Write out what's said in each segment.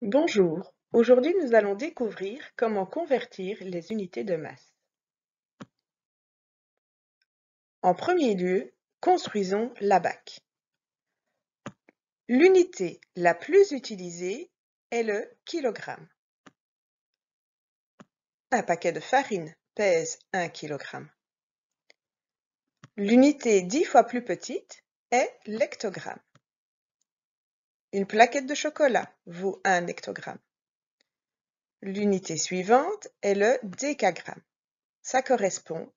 Bonjour, aujourd'hui nous allons découvrir comment convertir les unités de masse. En premier lieu, construisons la BAC. L'unité la plus utilisée est le kilogramme. Un paquet de farine pèse 1 kg. L'unité 10 fois plus petite est l'hectogramme. Une plaquette de chocolat vaut 1 hectogramme. L'unité suivante est le décagramme. Ça correspond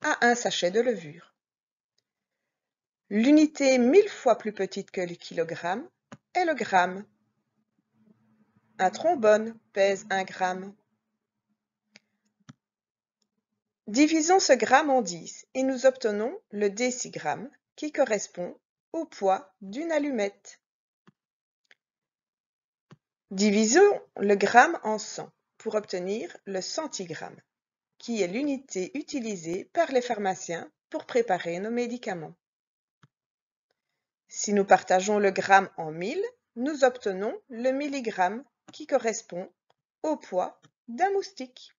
à un sachet de levure. L'unité 1000 fois plus petite que le kilogramme est le gramme. Un trombone pèse 1 gramme. Divisons ce gramme en 10 et nous obtenons le décigramme qui correspond au poids d'une allumette. Divisons le gramme en 100 pour obtenir le centigramme, qui est l'unité utilisée par les pharmaciens pour préparer nos médicaments. Si nous partageons le gramme en 1000, nous obtenons le milligramme qui correspond au poids d'un moustique.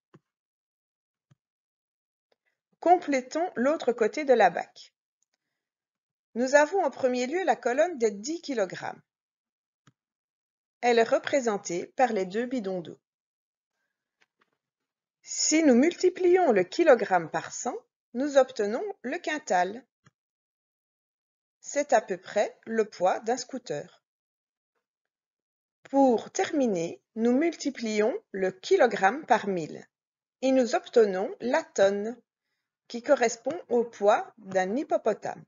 Complétons l'autre côté de la BAC. Nous avons en premier lieu la colonne des 10 kg. Elle est représentée par les deux bidons d'eau. Si nous multiplions le kilogramme par 100, nous obtenons le quintal. C'est à peu près le poids d'un scooter. Pour terminer, nous multiplions le kilogramme par 1000 et nous obtenons la tonne, qui correspond au poids d'un hippopotame.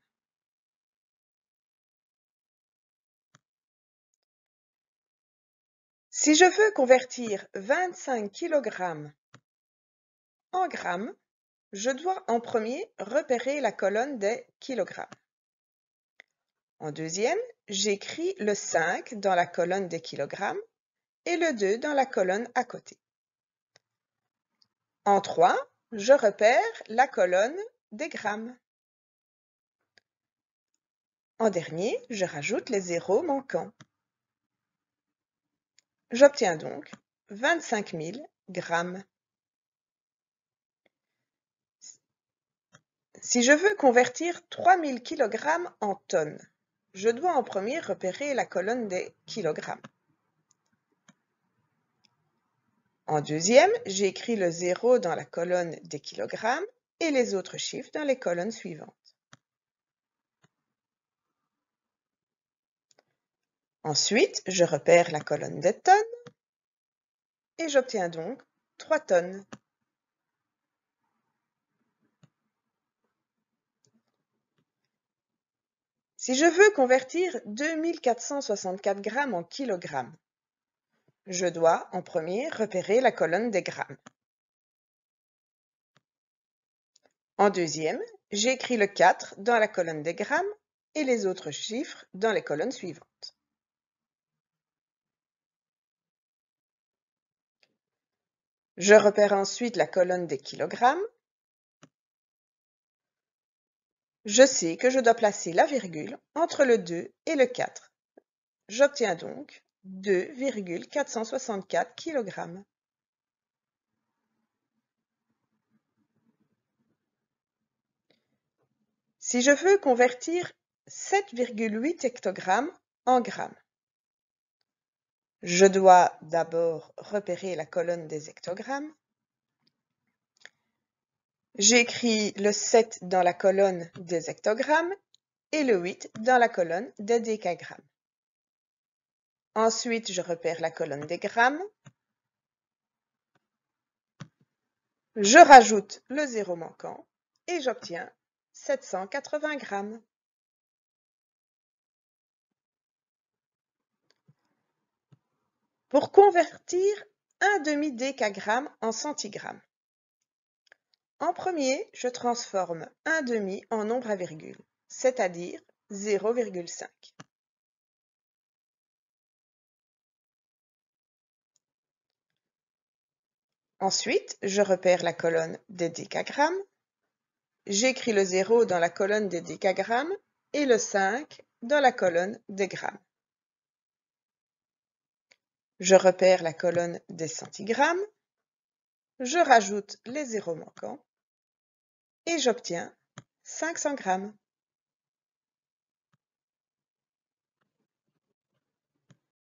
Si je veux convertir 25 kg en grammes, je dois en premier repérer la colonne des kilogrammes. En deuxième, j'écris le 5 dans la colonne des kilogrammes et le 2 dans la colonne à côté. En 3, je repère la colonne des grammes. En dernier, je rajoute les zéros manquants. J'obtiens donc 25 000 grammes. Si je veux convertir 3000 kg en tonnes, je dois en premier repérer la colonne des kilogrammes. En deuxième, j'écris le 0 dans la colonne des kilogrammes et les autres chiffres dans les colonnes suivantes. Ensuite, je repère la colonne des tonnes et j'obtiens donc 3 tonnes. Si je veux convertir 2464 grammes en kilogrammes, je dois en premier repérer la colonne des grammes. En deuxième, j'écris le 4 dans la colonne des grammes et les autres chiffres dans les colonnes suivantes. Je repère ensuite la colonne des kilogrammes. Je sais que je dois placer la virgule entre le 2 et le 4. J'obtiens donc 2,464 kg. Si je veux convertir 7,8 hectogrammes en grammes, je dois d'abord repérer la colonne des hectogrammes. J'écris le 7 dans la colonne des hectogrammes et le 8 dans la colonne des décagrammes. Ensuite, je repère la colonne des grammes. Je rajoute le 0 manquant et j'obtiens 780 grammes. Pour convertir un demi-décagramme en centigramme, en premier, je transforme un demi en nombre à virgule, c'est-à-dire 0,5. Ensuite, je repère la colonne des décagrammes. J'écris le 0 dans la colonne des décagrammes et le 5 dans la colonne des grammes. Je repère la colonne des centigrammes, je rajoute les zéros manquants et j'obtiens 500 grammes.